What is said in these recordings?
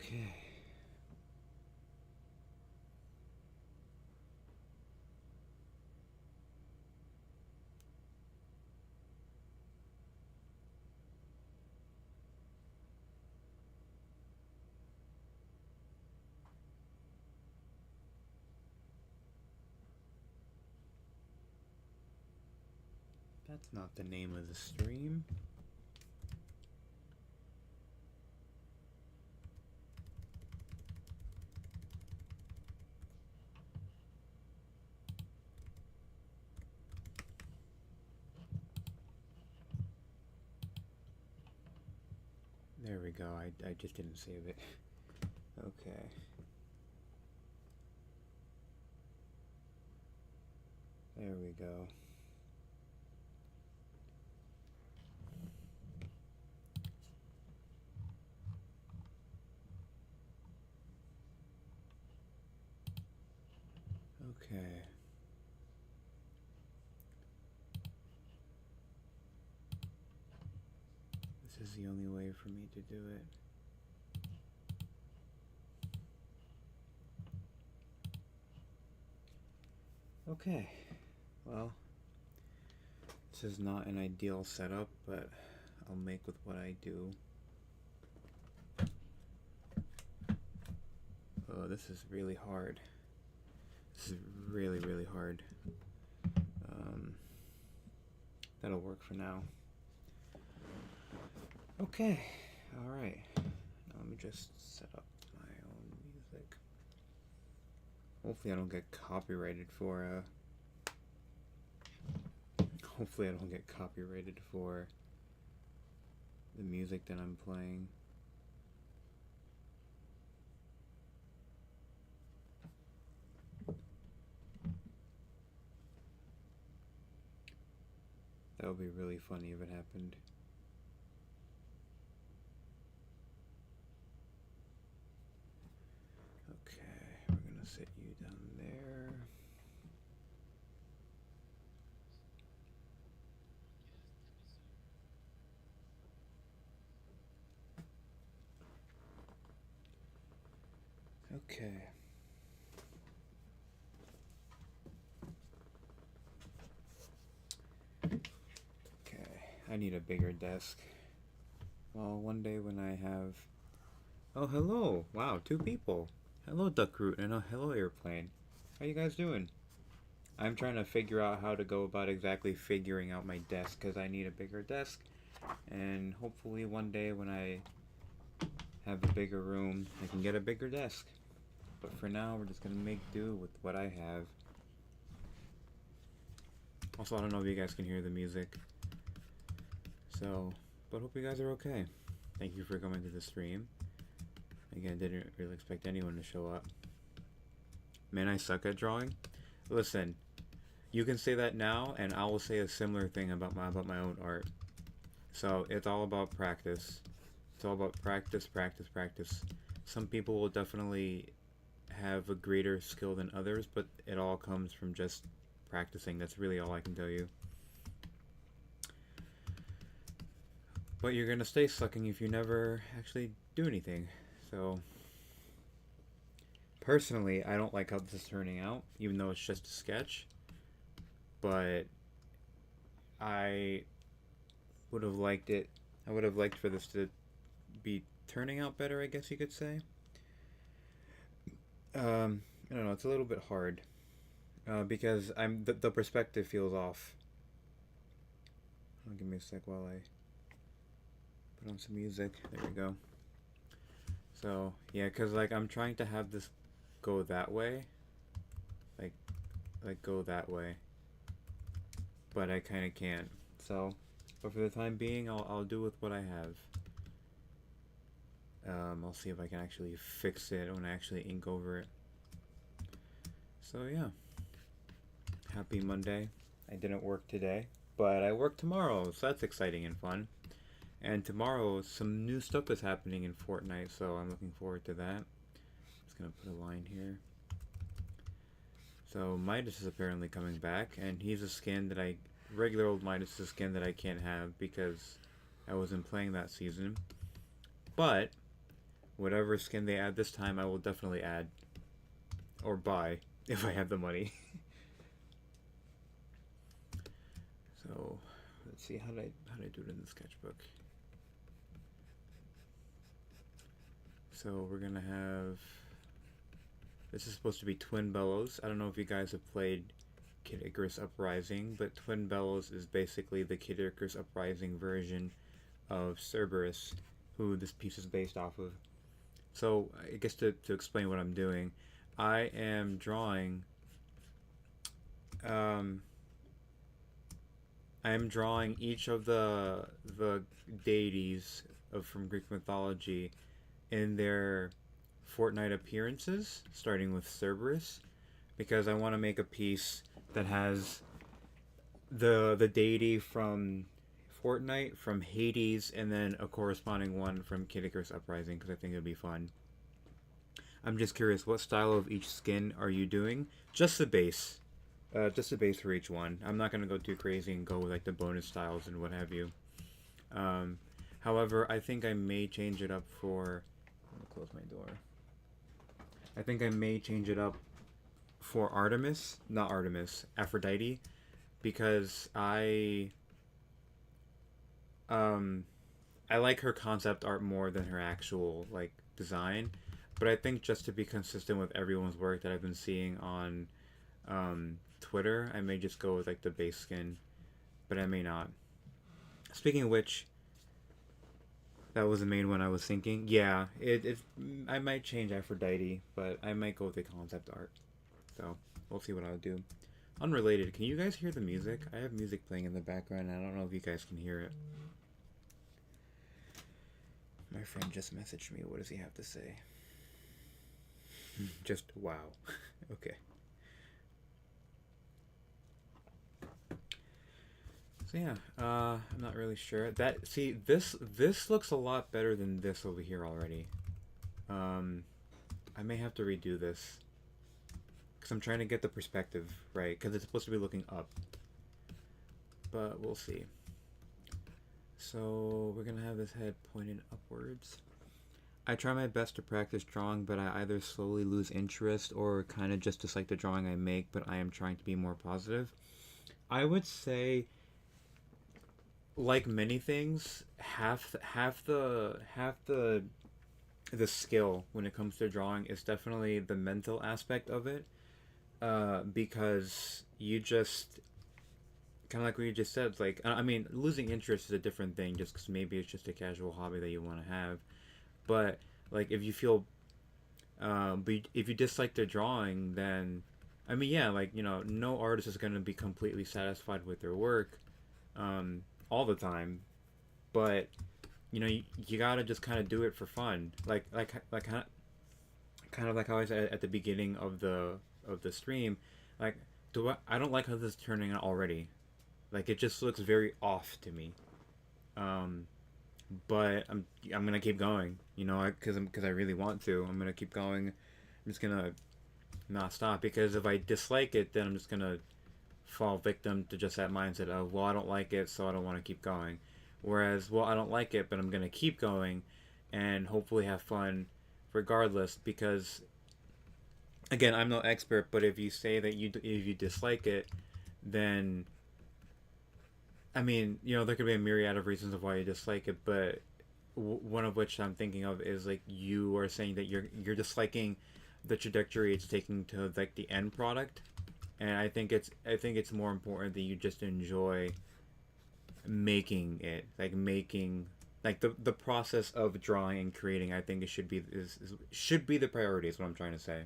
Okay. That's not the name of the stream. There we go. I just didn't save it. Okay. There we go. Okay. This is the only way for me to do it. Okay. Well, this is not an ideal setup, but I'll make with what I do. Oh, this is really hard. This is really, really hard. That'll work for now. Okay. Alright. Now let me just set up my own music. Hopefully I don't get copyrighted for hopefully I don't get copyrighted for the music that I'm playing. That would be really funny if it happened. Okay, we're gonna sit you down there. Okay. I need a bigger desk. Well, one day when I have... Oh, hello! Wow, 2 people. Hello, Duckroot, and hello, Airplane. How you guys doing? I'm trying to figure out how to go about exactly figuring out my desk, because I need a bigger desk. And hopefully one day when I have a bigger room, I can get a bigger desk. But for now, we're just going to make do with what I have. Also, I don't know if you guys can hear the music. So, but hope you guys are okay. Thank you for coming to the stream. Again, didn't really expect anyone to show up. Man, I suck at drawing. Listen, you can say that now, and I will say a similar thing about my own art. So it's all about practice. It's all about practice, practice, practice. Some people will definitely have a greater skill than others, but it all comes from just practicing. That's really all I can tell you. But you're gonna stay sucking if you never actually do anything. So, personally, I don't like how this is turning out, even though it's just a sketch. But I would have liked it. I would have liked for this to be turning out better, I guess you could say. I don't know. It's a little bit hard because the perspective feels off. Give me a sec while I put on some music. There we go. So yeah, cause like I'm trying to have this go that way, like go that way, but I kind of can't. So, but for the time being, I'll do with what I have. I'll see if I can actually fix it when I actually ink over it. So yeah, happy Monday. I didn't work today, but I work tomorrow, so that's exciting and fun. And tomorrow, some new stuff is happening in Fortnite, so I'm looking forward to that. Just gonna put a line here. So Midas is apparently coming back, and he's a skin that regular old Midas is a skin that I can't have because I wasn't playing that season. But whatever skin they add this time, I will definitely add or buy if I have the money. So let's see, how did I do it in the sketchbook? So we're gonna have, this is supposed to be Twin Bellows. I don't know if you guys have played Kid Icarus Uprising, but Twin Bellows is basically the Kid Icarus Uprising version of Cerberus, who this piece is based off of. So I guess to explain what I'm doing, I am drawing I am drawing each of the deities from Greek mythology in their Fortnite appearances, starting with Cerberus, because I want to make a piece that has the deity from Fortnite, from Hades, and then a corresponding one from Kid Icarus Uprising, because I think it'd be fun. I'm just curious, what style of each skin are you doing? Just the base. Just the base for each one. I'm not going to go too crazy and go with like the bonus styles and what have you. However, I think I may change it up for... Let me close my door. I think I may change it up for Artemis. Not Artemis. Aphrodite. Because I like her concept art more than her actual like design. But I think just to be consistent with everyone's work that I've been seeing on Twitter, I may just go with like the base skin, but I may not. Speaking of which, that was the main one I was thinking. Yeah, I might change Aphrodite, but I might go with the concept art. So we'll see what I'll do. Unrelated, can you guys hear the music? I have music playing in the background, and I don't know if you guys can hear it. My friend just messaged me. What does he have to say? Just wow. Okay. So yeah, I'm not really sure. This looks a lot better than this over here already. I may have to redo this because I'm trying to get the perspective right, because it's supposed to be looking up. But we'll see. So we're gonna have this head pointed upwards. I try my best to practice drawing, but I either slowly lose interest or kind of just dislike the drawing I make, but I am trying to be more positive. I would say, like many things, half the skill when it comes to drawing is definitely the mental aspect of it, because you just kind of like what you just said. Like, I mean, losing interest is a different thing, just because maybe it's just a casual hobby that you want to have. But like, if you feel, if you dislike the drawing, then, I mean, yeah, like, you know, no artist is gonna be completely satisfied with their work, all the time. But you know, you gotta just kind of do it for fun, like kind of like how I said at the beginning of the stream, like, I don't like how this is turning out already. Like, it just looks very off to me. But I'm gonna keep going, you know, because I really want to. I'm gonna keep going. I'm just gonna not stop, because if I dislike it, then I'm just gonna fall victim to just that mindset of, well, I don't like it, so I don't want to keep going. Whereas, well, I don't like it, but I'm gonna keep going, and hopefully have fun, regardless. Because, again, I'm no expert, but if you say that if you dislike it, then, I mean, you know, there could be a myriad of reasons of why you dislike it, but one of which I'm thinking of is, like, you are saying that you're disliking the trajectory it's taking to, like, the end product, and I think it's more important that you just enjoy making it, like the process of drawing and creating. I think it should be the priority, is what I'm trying to say.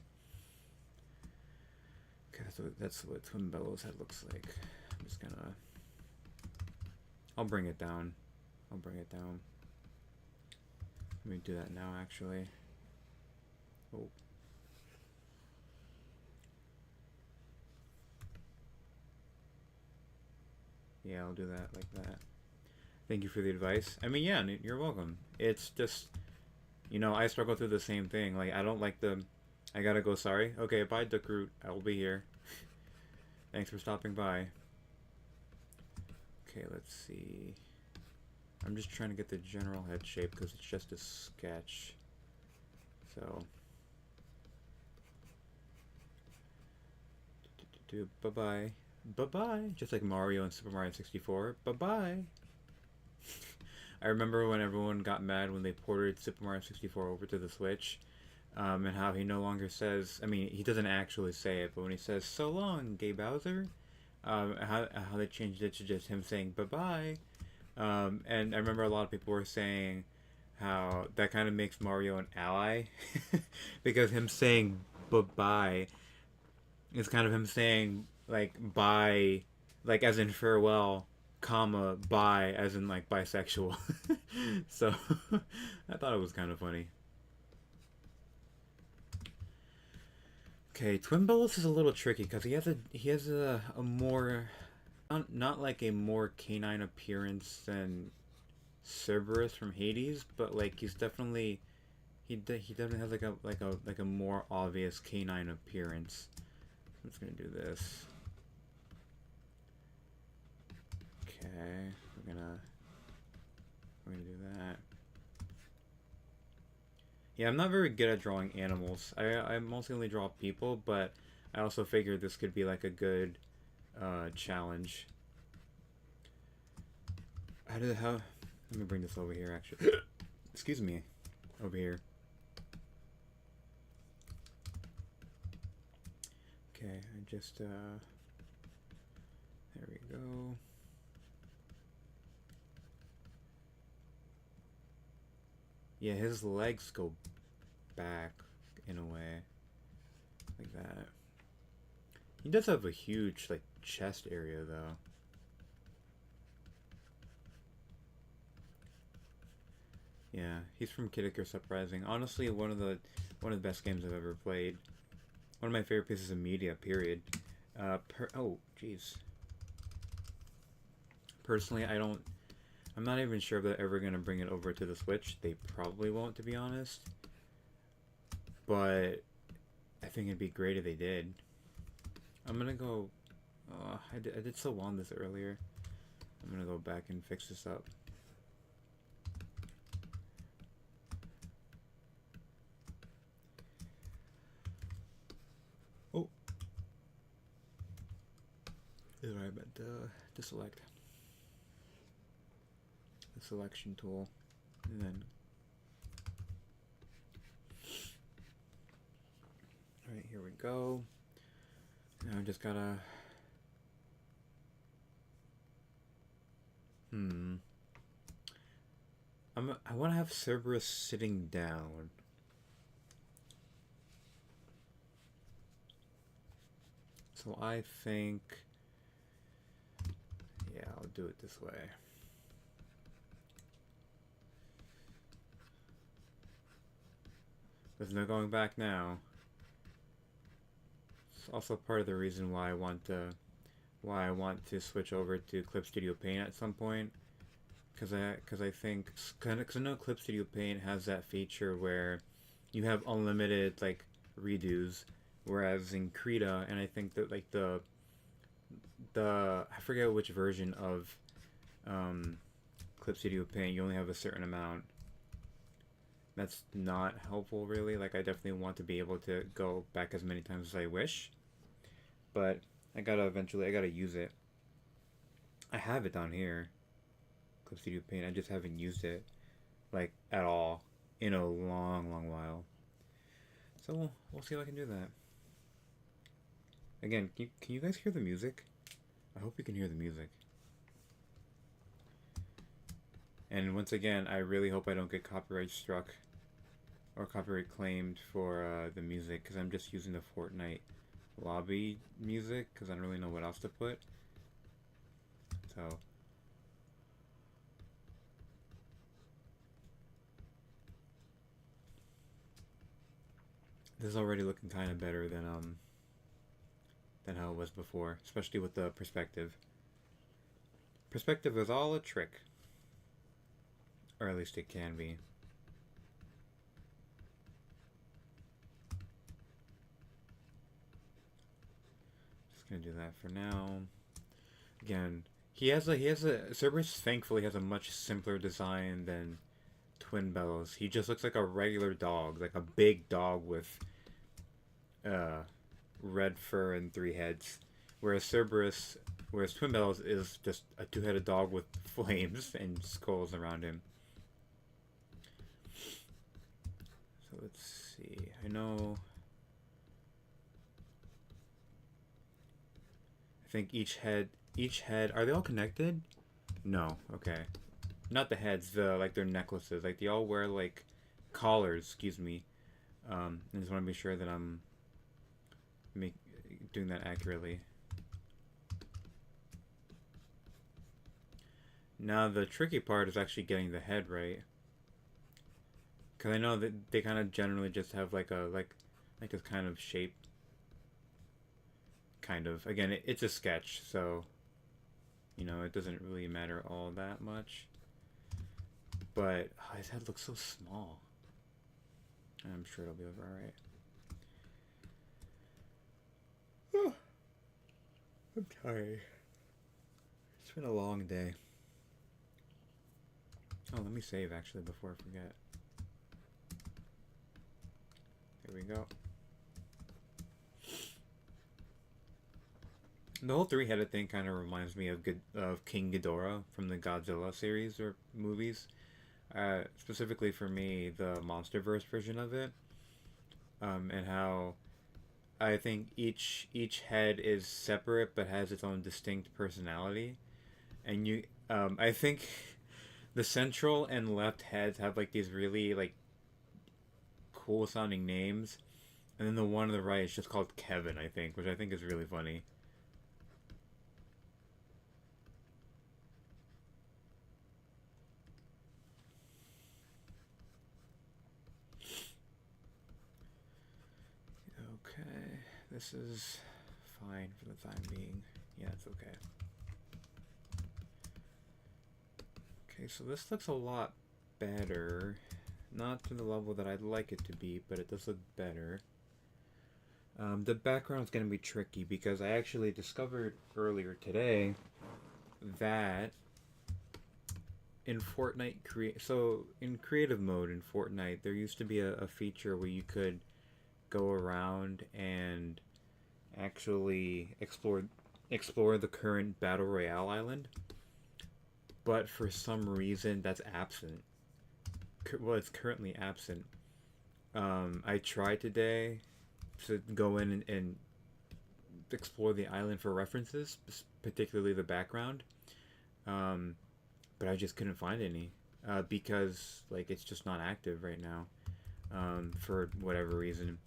Okay, that's what Twin Bellows head looks like. I'm just gonna, I'll bring it down. Let me do that now, actually. Oh. Yeah, I'll do that like that. Thank you for the advice. I mean, yeah, you're welcome. It's just, you know, I struggle through the same thing. Like, I don't like I gotta go, sorry. Okay, bye, Duckroot. I will be here. Thanks for stopping by. Okay, let's see. I'm just trying to get the general head shape because it's just a sketch. So, bye bye. Bye bye. Just like Mario and Super Mario 64. Bye bye. I remember when everyone got mad when they ported Super Mario 64 over to the Switch, and how he no longer says, I mean, he doesn't actually say it, but when he says, "So long, Gay Bowser," how they changed it to just him saying, "Bye bye." And I remember a lot of people were saying how that kind of makes Mario an ally because him saying bye bye is kind of him saying like bye, like as in farewell, comma bye as in like bisexual. So I thought it was kind of funny. Okay, Twin Bullets is a little tricky because he has a more not like a more canine appearance than Cerberus from Hades, but like he's definitely he definitely has like a more obvious canine appearance. I'm just gonna do this. Okay, we're gonna do that. Yeah, I'm not very good at drawing animals. I mostly only draw people, but I also figured this could be like a good challenge. How? Let me bring this over here. Actually, excuse me, over here. Okay, I just there we go. Yeah, his legs go back in a way, like that. He does have a huge like chest area though. Yeah, he's from Kid Icarus Uprising. Honestly, one of the best games I've ever played. One of my favorite pieces of media. Period. Oh, jeez. Personally, I'm not even sure if they're ever gonna bring it over to the Switch. They probably won't, to be honest. But I think it'd be great if they did. I'm gonna go. I did so long this earlier. I'm gonna go back and fix this up. Oh, is what I meant to select the selection tool, and then. All right, here we go. Now I just gotta. I want to have Cerberus sitting down. So I think, yeah, I'll do it this way. There's no going back now. It's also part of the reason why I want to switch over to Clip Studio Paint at some point. Because I think, because I know Clip Studio Paint has that feature where you have unlimited like redos, whereas in Krita, and I think that like the I forget which version of Clip Studio Paint, you only have a certain amount. That's not helpful, really. Like, I definitely want to be able to go back as many times as I wish, but I gotta use it. I have it down here, Clip Studio Paint. I just haven't used it like at all in a long while. So we'll see if I can do that. Again, can you guys hear the music? I hope you can hear the music. And once again, I really hope I don't get copyright struck or copyright claimed for the music, because I'm just using the Fortnite lobby music because I don't really know what else to put. So this is already looking kind of better than how it was before, especially with the perspective. Perspective is all a trick, or at least it can be. Just gonna do that for now. Again, he has a Cerberus thankfully has a much simpler design than twin bellows. He just looks like a regular dog, like a big dog with uh, red fur and three heads. Whereas twin bellows is just a two-headed dog with flames and skulls around him. So let's see. I know. I think each head. Are they all connected? No. Okay. Not the heads. The like their necklaces. Like they all wear like collars. Excuse me. I just want to be sure that I'm doing that accurately. Now the tricky part is actually getting the head right. Cause I know that they kind of generally just have like this kind of shape. Kind of. Again, it's a sketch, so you know it doesn't really matter all that much. But oh, his head looks so small. I'm sure it'll be over all right. I'm tired. It's been a long day. Oh, let me save actually before I forget. There we go. The whole three-headed thing kind of reminds me of King Ghidorah from the Godzilla series or movies. Specifically for me, the MonsterVerse version of it, and how I think each head is separate but has its own distinct personality, and I think the central and left heads have like these really like cool sounding names, and then the one on the right is just called Kevin, I think, which I think is really funny. Okay, this is fine for the time being. Yeah, it's okay. Okay, so this looks a lot better. Not to the level that I'd like it to be, but it does look better. The background is going to be tricky because I actually discovered earlier today that in Fortnite, in creative mode in Fortnite, there used to be a feature where you could go around and actually explore the current battle royale island, but for some reason that's absent. Well, it's currently absent. I tried today to go in and explore the island for references, particularly the background, but I just couldn't find any because like it's just not active right now for whatever reason.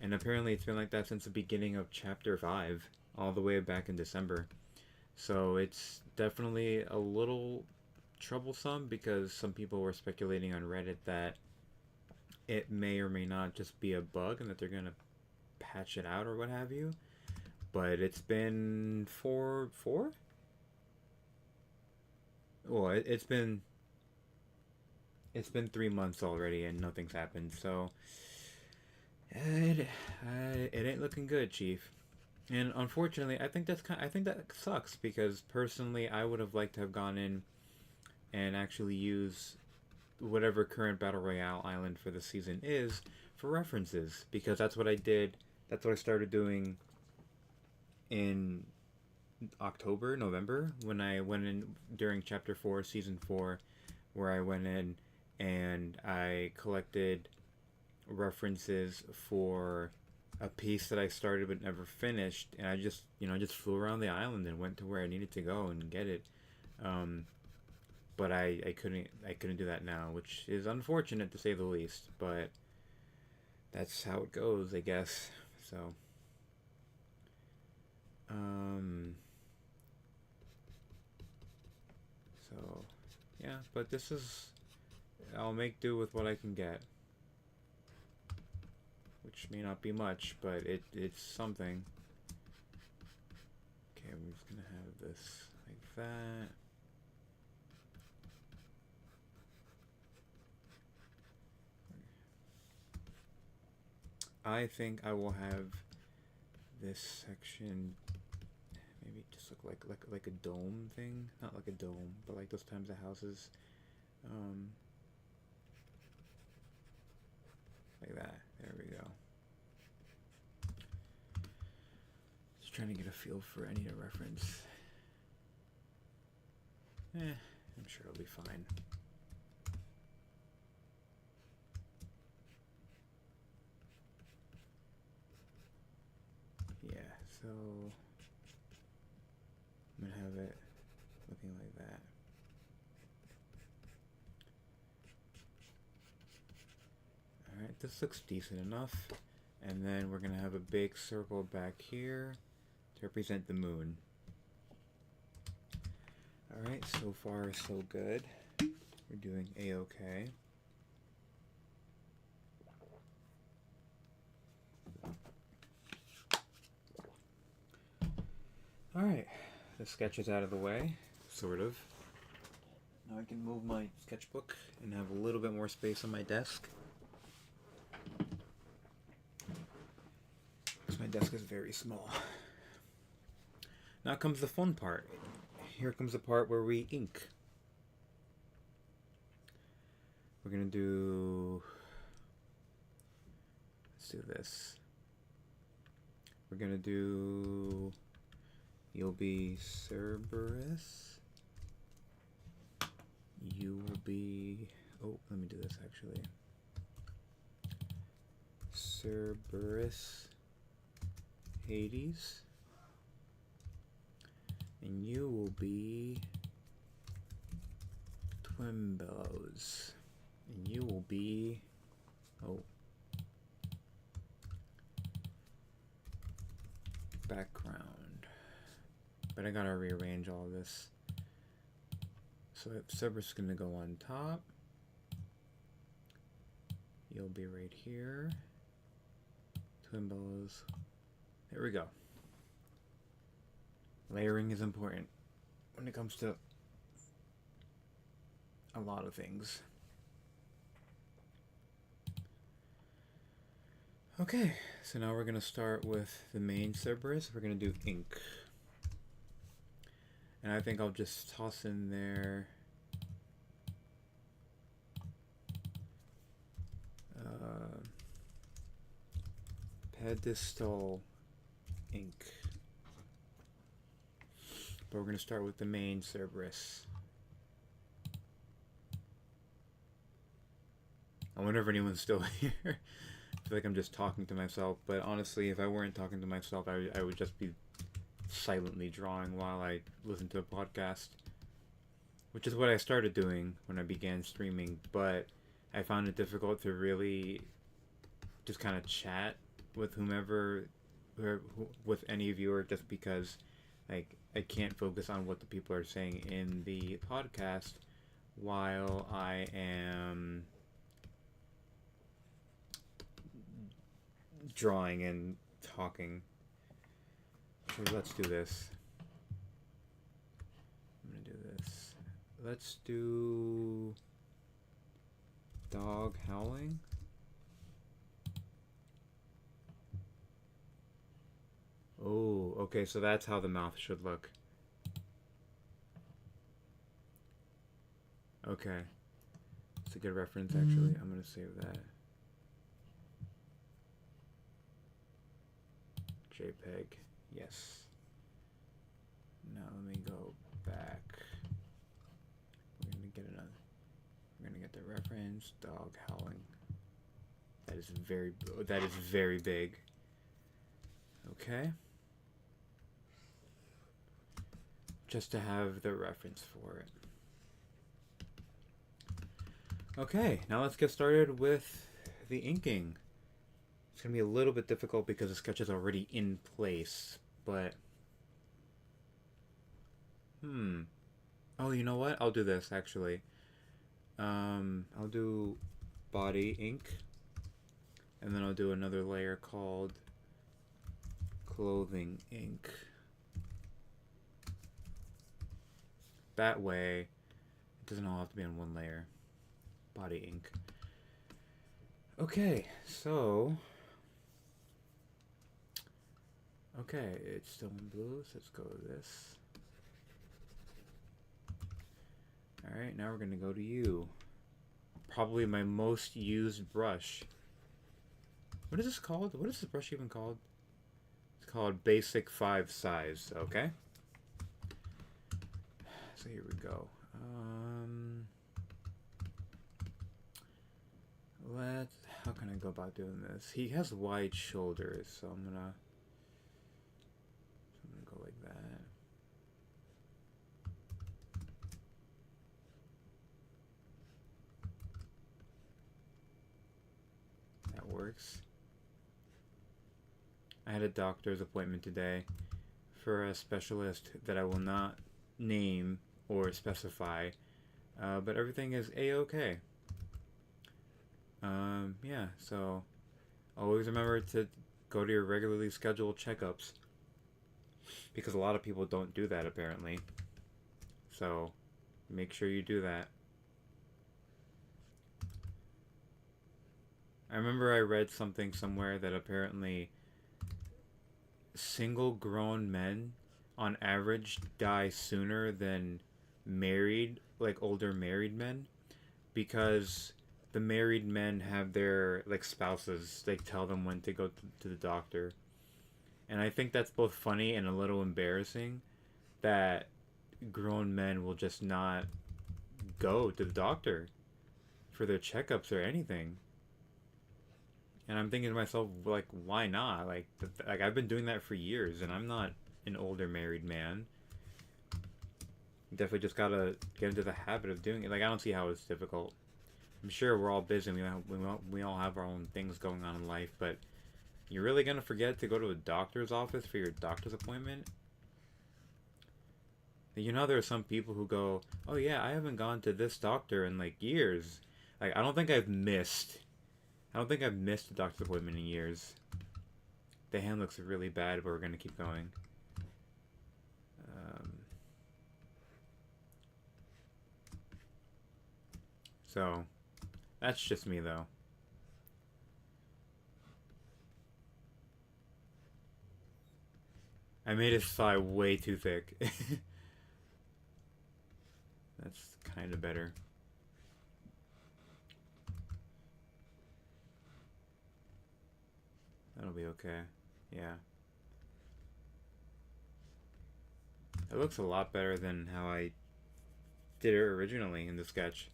And apparently it's been like that since the beginning of Chapter 5, all the way back in December. So it's definitely a little troublesome because some people were speculating on Reddit that it may or may not just be a bug and that they're going to patch it out or what have you. But it's been four? Well, it's been 3 months already and nothing's happened. So it ain't looking good, Chief. And unfortunately, I think that sucks because personally, I would have liked to have gone in and actually use whatever current battle royale island for the season is for references because that's what I did. That's what I started doing in October, November when I went in during Chapter 4, Season 4, where I went in and I collected references for a piece that I started but never finished, and I just flew around the island and went to where I needed to go and get it. But I couldn't do that now, which is unfortunate to say the least. But that's how it goes, I guess. So, so yeah. But this is I'll make do with what I can get, which may not be much, but it's something. Okay, I'm just gonna have this like that. I think I will have this section maybe just look like a dome thing, not like a dome, but like those types of houses. trying to get a feel for any to reference. I'm sure it'll be fine. Yeah, so I'm gonna have it looking like that. Alright, this looks decent enough. And then we're gonna have a big circle back here to represent the moon. Alright, so far so good. We're doing A-okay. Alright, the sketch is out of the way, sort of. Now I can move my sketchbook and have a little bit more space on my desk. Because my desk is very small. Now comes the fun part. Here comes the part where we ink. We're gonna do... Let's do this. We're gonna do... You'll be Cerberus. You will be... Oh, let me do this actually. Cerberus Hades. And you will be Twimbillows. And you will be... Oh. Background. But I gotta rearrange all of this. So Cerberus is gonna go on top. You'll be right here. Twimbillows. There we go. Layering is important when it comes to a lot of things. Okay, so now we're gonna start with the main Cerberus. We're gonna do ink. And I think I'll just toss in there pedestal ink. But we're going to start with the main Cerberus. I wonder if anyone's still here. I feel like I'm just talking to myself, but honestly, if I weren't talking to myself, I would just be silently drawing while I listen to a podcast, which is what I started doing when I began streaming, but I found it difficult to really just kind of chat with whomever, with any viewer, just because like I can't focus on what the people are saying in the podcast while I am drawing and talking. So let's do this. I'm gonna do this. Let's do dog howling. Oh, okay, so that's how the mouth should look. Okay. It's a good reference, actually. I'm gonna save that. JPEG. Yes. Now let me go back. We're gonna get another. We're gonna get the reference. Dog howling. That is very big. Okay. Just to have the reference for it. Okay, now let's get started with the inking. It's going to be a little bit difficult because the sketch is already in place, but... Oh, you know what? I'll do this, actually. I'll do body ink, and then I'll do another layer called clothing ink. That way, it doesn't all have to be on one layer. Body ink. Okay, so... Okay, it's still in blue, so let's go with this. Alright, now we're going to go to you. Probably my most used brush. What is this called? What is this brush even called? It's called Basic 5 Size, okay? So here we go. How can I go about doing this? He has wide shoulders, so I'm gonna go like that. That works. I had a doctor's appointment today for a specialist that I will not name or specify, but everything is a-okay. Yeah, so always remember to go to your regularly scheduled checkups, because a lot of people don't do that apparently. So make sure you do that. I remember I read something somewhere that apparently single grown men on average die sooner than married, like older married men, because the married men have their like spouses like tell them when to go to the doctor. And I think that's both funny and a little embarrassing that grown men will just not go to the doctor for their checkups or anything. And I'm thinking to myself, like, why not? Like I've been doing that for years, and I'm not an older married man. Definitely just gotta get into the habit of doing it. Like, I don't see how it's difficult. I'm sure we're all busy. We all have our own things going on in life, but you're really gonna forget to go to a doctor's office for your doctor's appointment? You know, there are some people who go, "Oh yeah, I haven't gone to this doctor in like years." Like, I don't think I've missed a doctor's appointment in years. The hand looks really bad, but we're gonna keep going. So, that's just me though. I made his thigh way too thick. That's kind of better. That'll be okay. Yeah. It looks a lot better than how I did it originally in the sketch.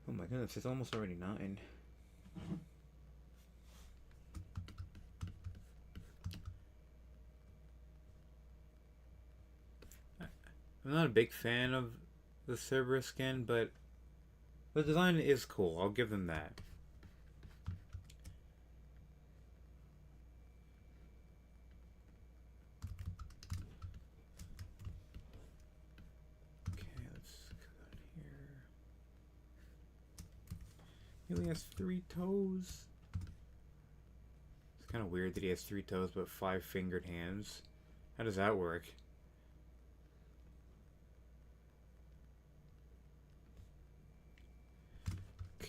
Oh my goodness, it's almost already 9. I'm not a big fan of the Cerberus skin, but the design is cool. I'll give them that. Okay, let's go down here. He only has 3 toes. It's kind of weird that he has 3 toes but 5 fingered hands. How does that work?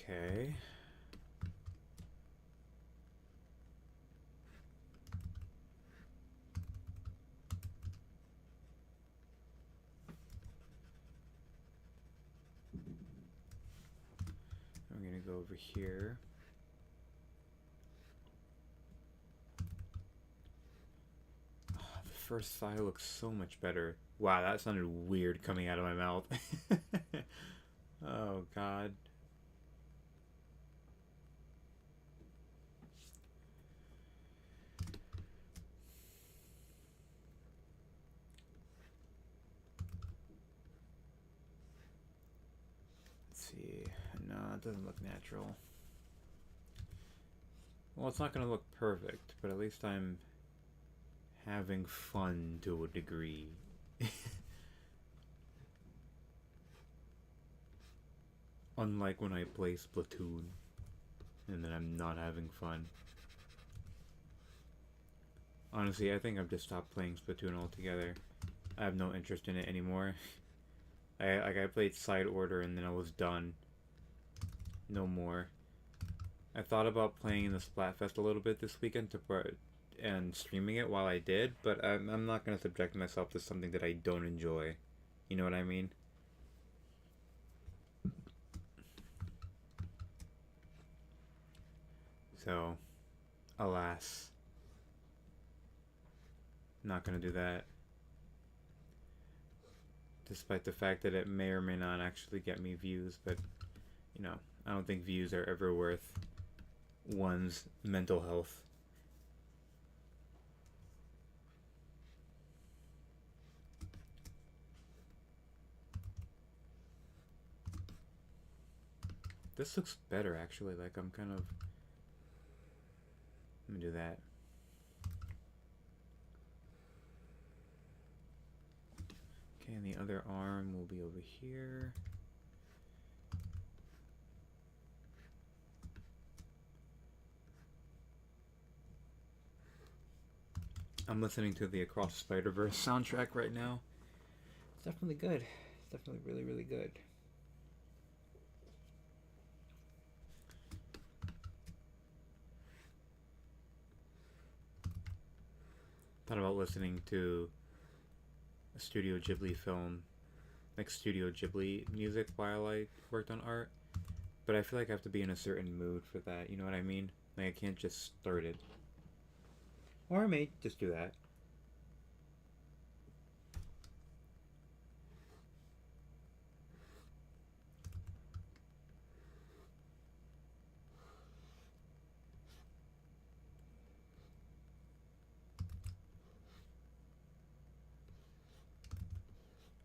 Okay. I'm gonna go over here. Oh, the first thigh looks so much better. Wow, that sounded weird coming out of my mouth. Oh god. Let's see. No, it doesn't look natural. Well, it's not going to look perfect, but at least I'm having fun to a degree. Unlike when I play Splatoon, and then I'm not having fun. Honestly, I think I've just stopped playing Splatoon altogether. I have no interest in it anymore. I played Side Order and then I was done. No more. I thought about playing in the Splatfest a little bit this weekend and streaming it while I did, but I'm not going to subject myself to something that I don't enjoy. You know what I mean? So, alas, not gonna do that. Despite the fact that it may or may not actually get me views, but you know, I don't think views are ever worth one's mental health. This looks better actually, like I'm kind of... Let me do that. Okay, and the other arm will be over here. I'm listening to the Across the Spider-Verse soundtrack right now. It's definitely good. It's definitely really, really good. Thought about listening to a Studio Ghibli film, like Studio Ghibli music while I worked on art, but I feel like I have to be in a certain mood for that, you know what I mean? Like I can't just start it. Or I may just do that.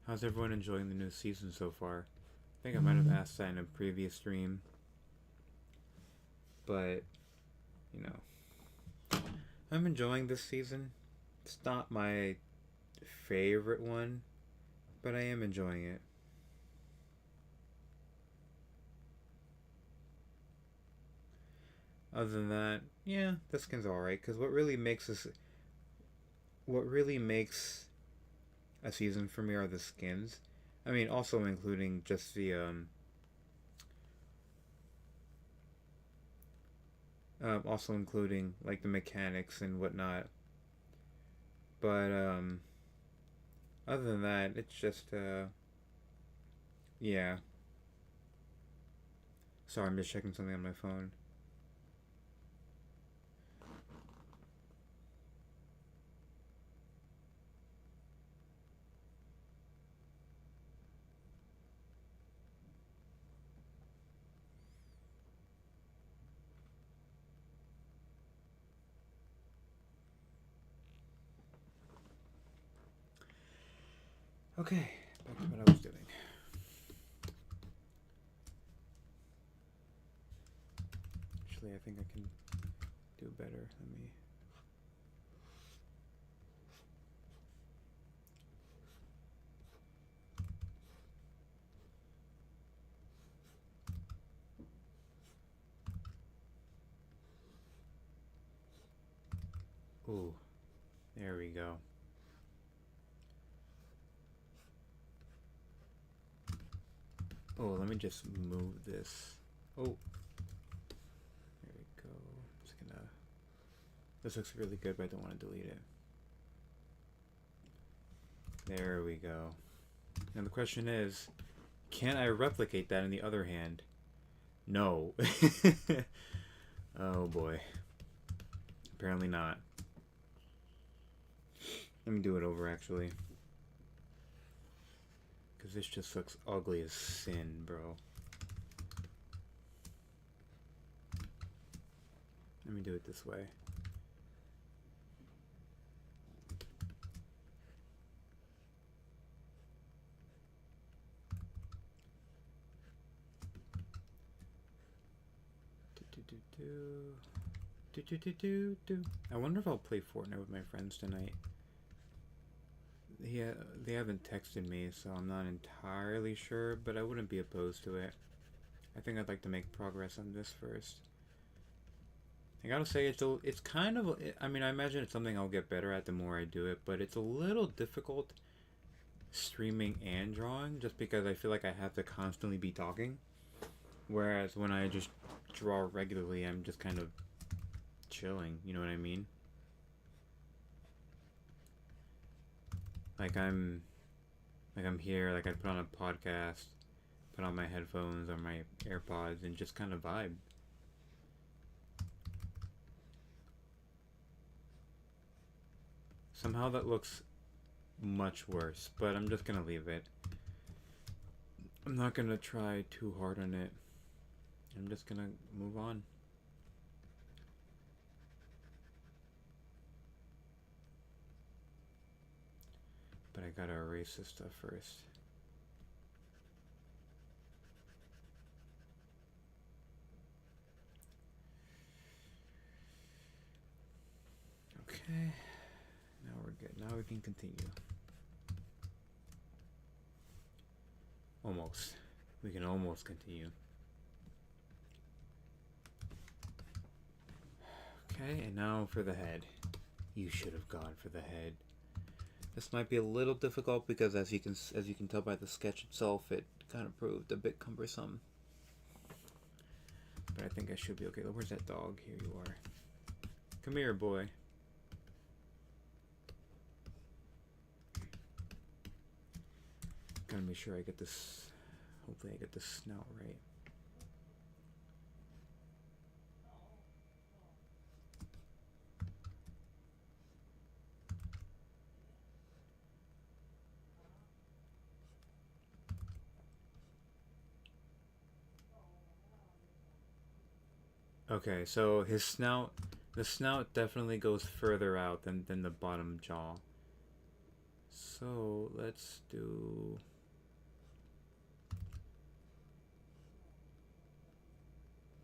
How's everyone enjoying the new season so far? I think I might have asked that in a previous stream, but you know, I'm enjoying this season. It's not my favorite one, but I am enjoying it. Other than that, yeah, the skin's alright. Because what really makes a season for me are the skins. I mean, also including just the also including like the mechanics and whatnot. But other than that, it's just yeah. Sorry, I'm just checking something on my phone. Okay, back to what I was doing. Actually, I think I can do better. Let me... Ooh, there we go. Oh, let me just move this. Oh, there we go. I'm just gonna... This looks really good, but I don't want to delete it. There we go. Now the question is, can I replicate that in the other hand? No. Oh boy. Apparently not. Let me do it over actually. Because this just looks ugly as sin, bro. Let me do it this way. I wonder if I'll play Fortnite with my friends tonight. Yeah, they haven't texted me, so I'm not entirely sure, but I wouldn't be opposed to it. I think I'd like to make progress on this first. I gotta say, it's kind of... I mean, I imagine it's something I'll get better at the more I do it, but it's a little difficult streaming and drawing, just because I feel like I have to constantly be talking. Whereas when I just draw regularly, I'm just kind of chilling, you know what I mean? Like I'm here, like I put on a podcast, put on my headphones or my AirPods and just kind of vibe. Somehow that looks much worse, but I'm just gonna leave it. I'm not gonna try too hard on it. I'm just gonna move on. But I gotta erase this stuff first. Okay, now we're good. Now we can continue. Almost. We can almost continue. Okay, and now for the head. You should have gone for the head. This might be a little difficult because as you can tell by the sketch itself, it kind of proved a bit cumbersome. But I think I should be okay. Where's that dog? Here you are. Come here, boy. Gotta make sure I get this. Hopefully I get the snout right. Okay, so his snout, the snout definitely goes further out than the bottom jaw. So let's do...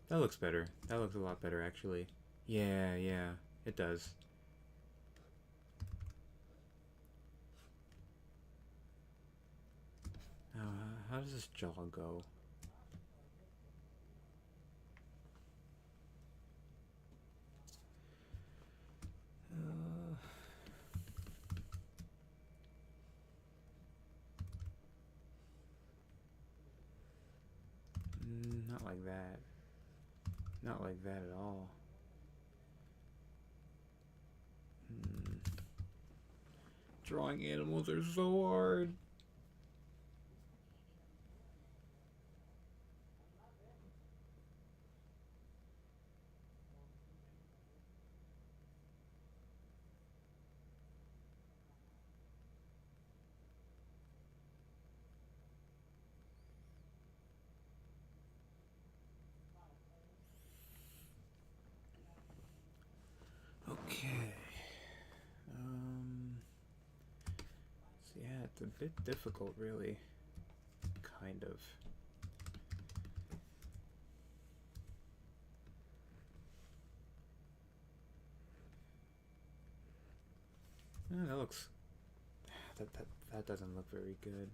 That looks better. That looks a lot better, actually. Yeah, it does. Now, how does this jaw go? Not like that. Not like that at all. Drawing animals are so hard. Okay. So yeah, it's a bit difficult, really. Kind of. That looks... That doesn't look very good.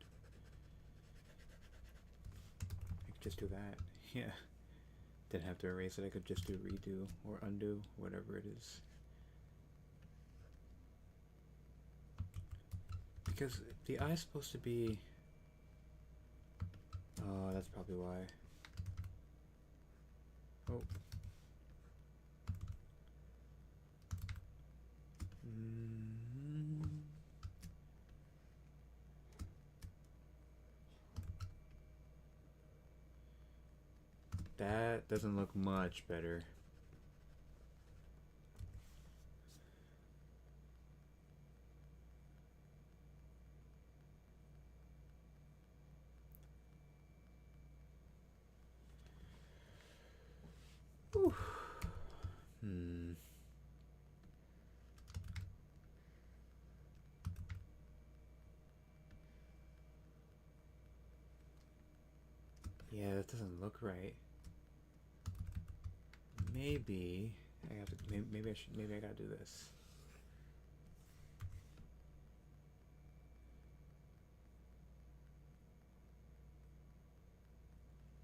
I could just do that. Yeah. Didn't have to erase it. I could just do redo or undo, whatever it is. Because the eye's supposed to be... Oh, that's probably why. Oh. That doesn't look much better. Whew. Yeah, that doesn't look right. Maybe I have to. Maybe I gotta do this.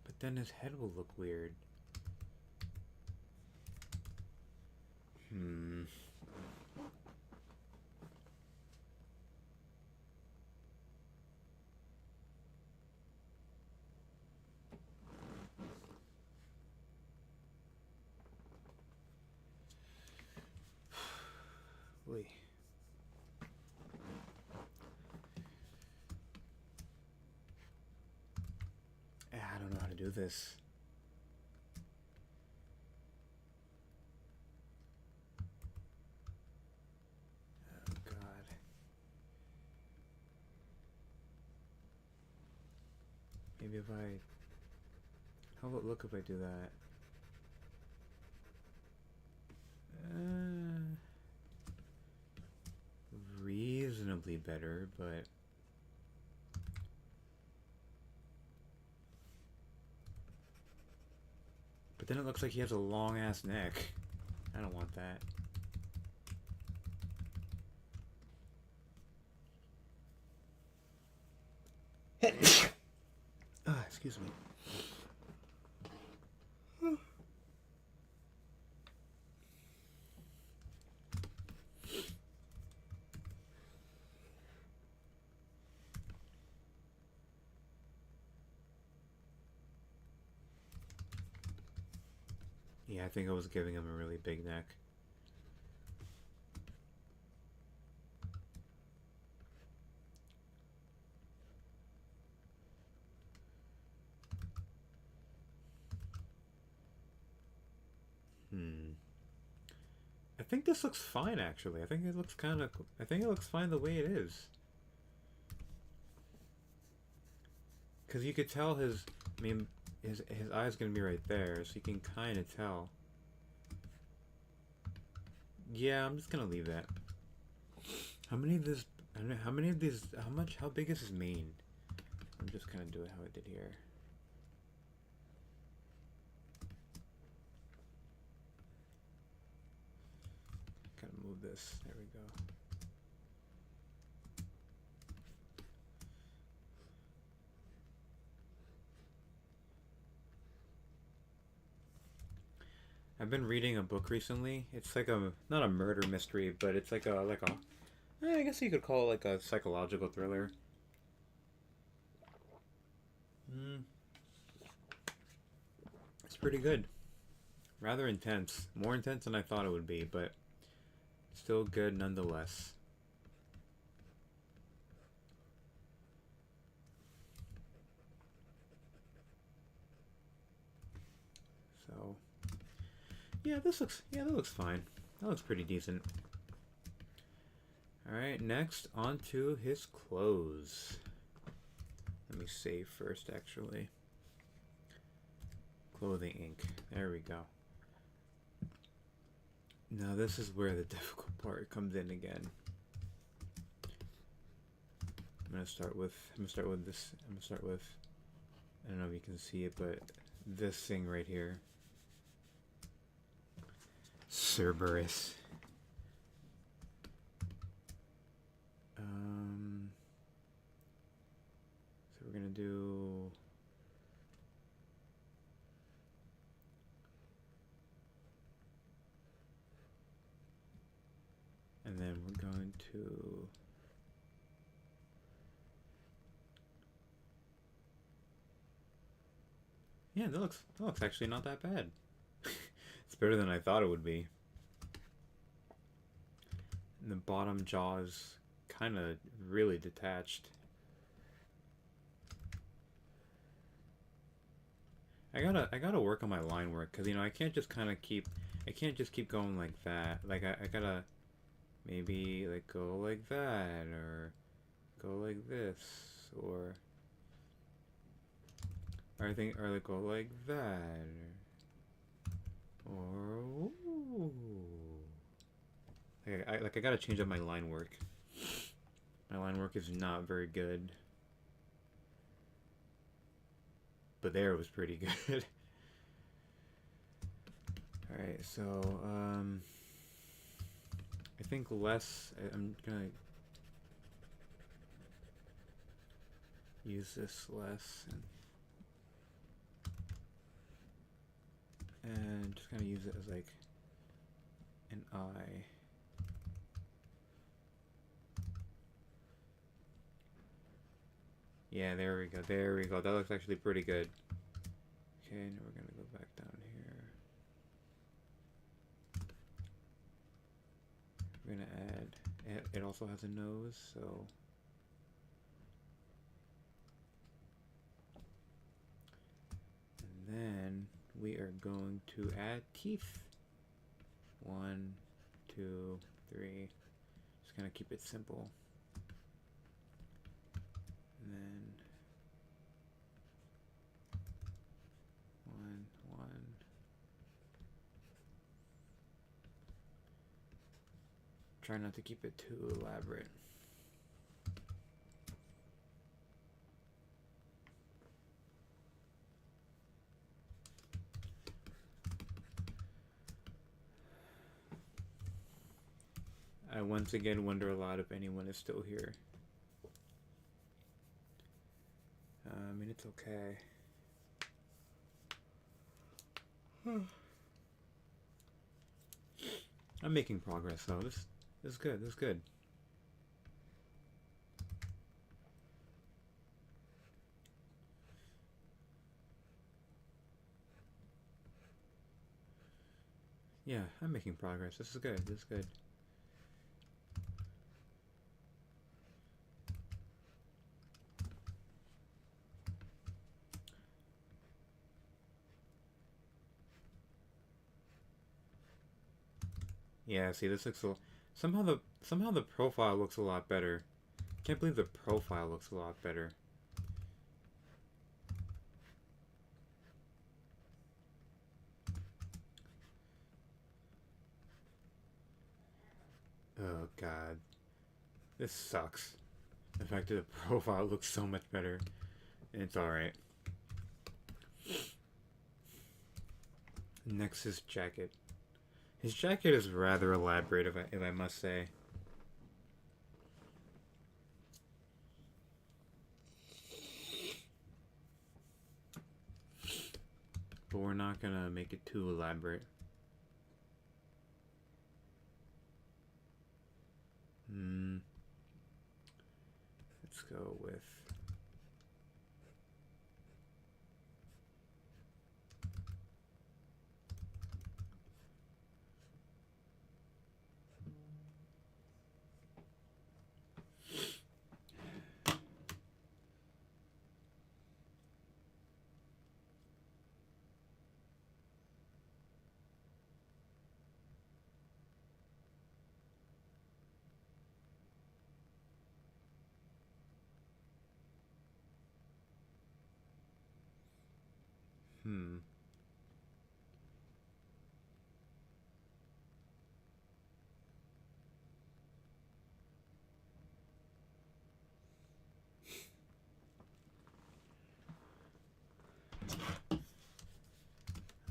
But then his head will look weird. Wait. I don't know how to do this. Oh God. Maybe if I... How will it look if I do that? Reasonably better, but... But then it looks like he has a long-ass neck. I don't want that. Excuse me. Yeah, I think I was giving him a really big neck. I think this looks fine, actually. I think it looks kind of... I think it looks fine the way it is. Because you could tell his... I mean, his eye's going to be right there, so you can kind of tell. Yeah, I'm just going to leave that. How many of this... I don't know, how many of these... How big is his mane? I'm just going to do it how I did here. Gotta move this. There we go. I've been reading a book recently. It's like a... Not a murder mystery, but it's like a... I guess you could call it like a psychological thriller. It's pretty good. Rather intense. More intense than I thought it would be, but still good nonetheless. So, yeah, that looks fine. That looks pretty decent. Alright, next, on to his clothes. Let me save first, actually. Clothing ink. There we go. Now this is where the difficult part comes in again. I'm gonna start with this. I don't know if you can see it, but this thing right here. Cerberus. So we're gonna do... And then we're going to... Yeah, that looks actually not that bad. It's better than I thought it would be. And the bottom jaw is kind of really detached. I gotta work on my line work, because, you know, I can't just keep going like that. Like, I gotta maybe, like, go like that, or go like this, or like, go like that, or ooh. I gotta change up my line work. My line work is not very good. But there was pretty good. Alright, so, I think less... I'm gonna use this less. And just gonna use it as, like, an eye. Yeah, there we go. There we go. That looks actually pretty good. Okay, now we're gonna go back down here. We're gonna add... It also has a nose, so... And then we are going to add teeth. 1, 2, 3. Just gonna keep it simple. And then try not to keep it too elaborate. I once again wonder a lot if anyone is still here. I mean, it's okay. I'm making progress though. This is good. This is good. Yeah, I'm making progress. This is good. This is good. Yeah, see, this looks a somehow the profile looks a lot better. Can't believe the profile looks a lot better. Oh god. This sucks. The fact that the profile looks so much better. It's alright. Next is jacket. His jacket is rather elaborate, if I must say. But we're not gonna make it too elaborate. Let's go with...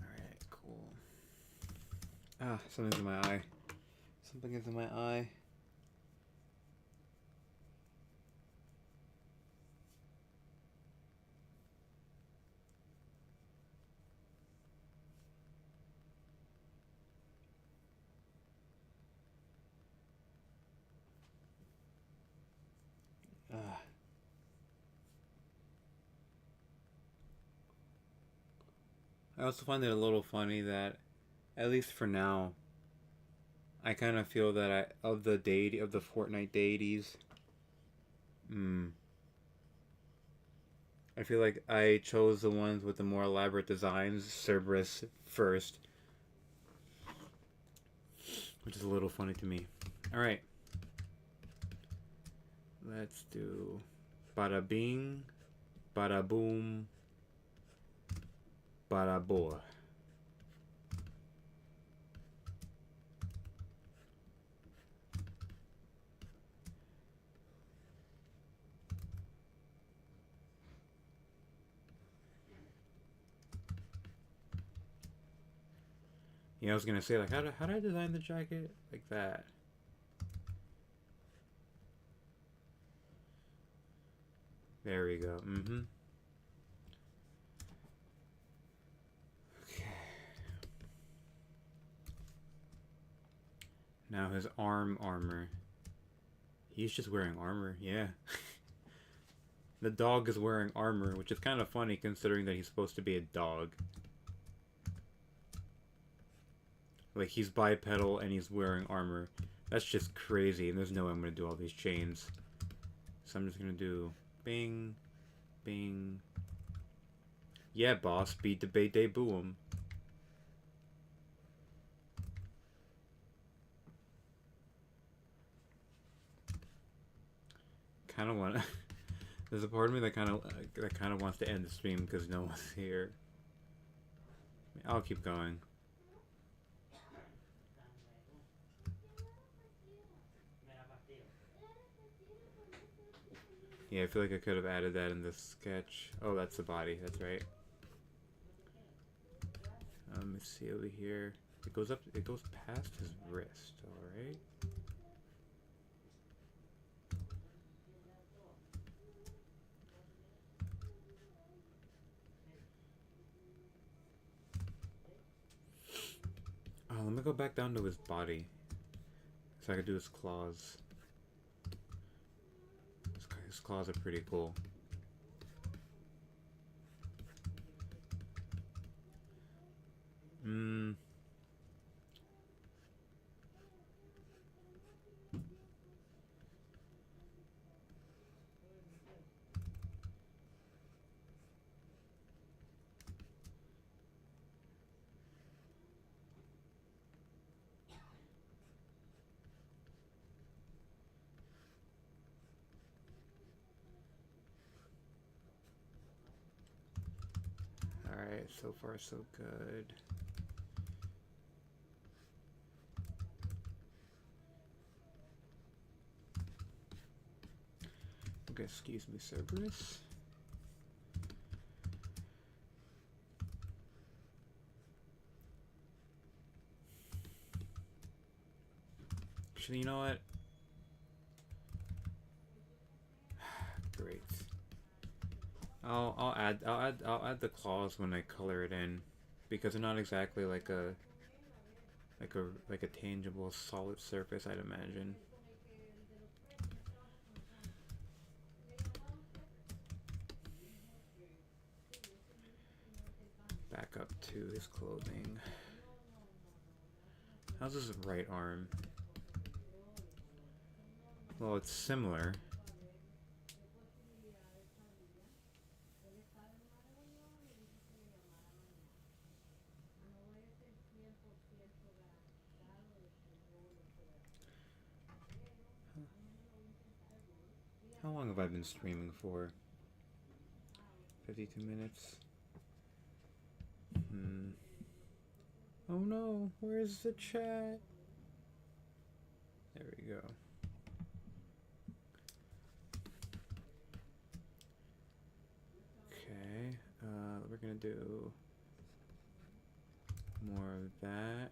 Alright, cool. Ah, something's in my eye. Something is in my eye. I also find it a little funny that, at least for now, I kind of feel that of the Fortnite deities, I feel like I chose the ones with the more elaborate designs, Cerberus first, which is a little funny to me. All right, let's do bada bing, bada boom, bada boa. Yeah, I was gonna say, like, how did I design the jacket like that? There we go. Okay. Now his armor. He's just wearing armor, yeah. The dog is wearing armor, which is kind of funny considering that he's supposed to be a dog. Like, he's bipedal and he's wearing armor. That's just crazy, and there's no way I'm gonna do all these chains. So I'm just gonna do bing, bing. Yeah, boss, beat the bait day boom. Kind of want to... There's a part of me that kind of wants to end the stream because no one's here. I'll keep going. Yeah, I feel like I could have added that in the sketch. Oh, that's the body. That's right. Let me see over here. It goes up. It goes past his wrist. All right. Oh, let me go back down to his body, so I could do his claws. His claws are pretty cool. Alright, so far so good. Okay, excuse me, Cerberus. Actually, you know what? Great. I'll add the claws when I color it in, because they're not exactly like a tangible solid surface, I'd imagine. Back up to his clothing. How's his right arm? Well, it's similar. How long have I been streaming for? 52 minutes? Oh no, where's the chat? There we go. Okay, we're gonna do more of that.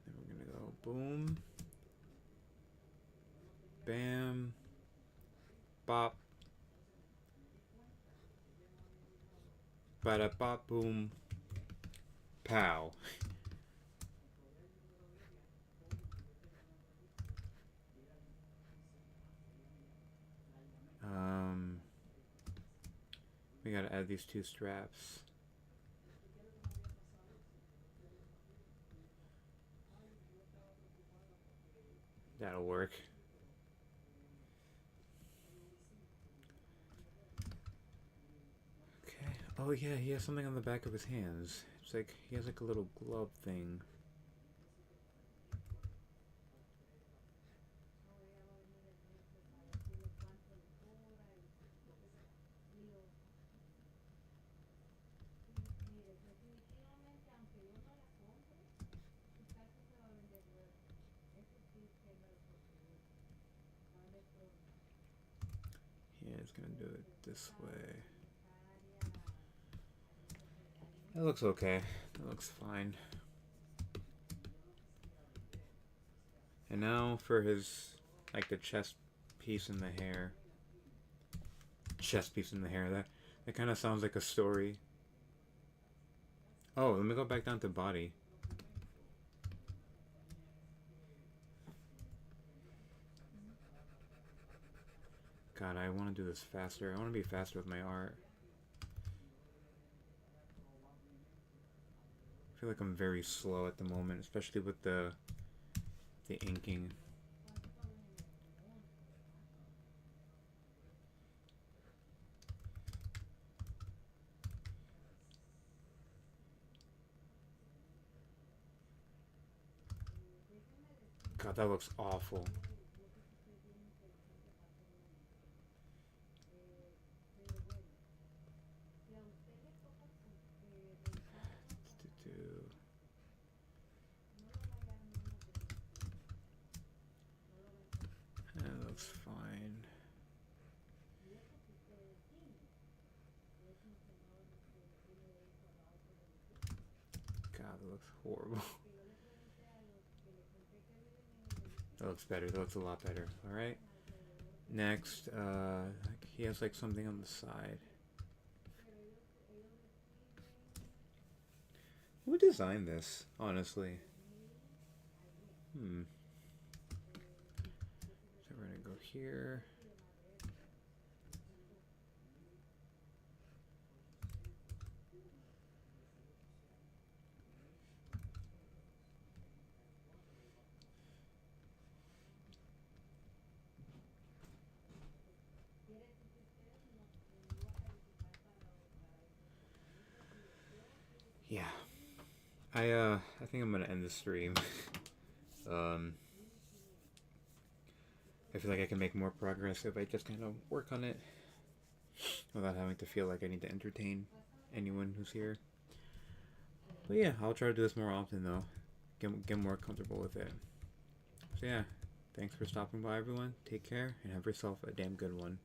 Then we're gonna go boom, bam, bop, bada bop boom, pow. We gotta add these two straps. That'll work. Okay. Oh yeah, he has something on the back of his hands. It's like he has like a little glove thing. Yeah, it's gonna do it this way. That looks okay. That looks fine. And now for his, like, the chest piece in the hair. Chest piece in the hair. That kind of sounds like a story. Oh, let me go back down to body. God, I want to do this faster. I want to be faster with my art. I feel like I'm very slow at the moment, especially with the inking. God, that looks awful. looks fine. God, that looks horrible. That looks better. That looks a lot better. Alright. Next, he has like something on the side. Who designed this, honestly? So we're gonna go here. Yeah. I think I'm gonna end the stream. I feel like I can make more progress if I just kind of work on it without having to feel like I need to entertain anyone who's here. But yeah, I'll try to do this more often though. Get more comfortable with it. So yeah, thanks for stopping by everyone. Take care and have yourself a damn good one.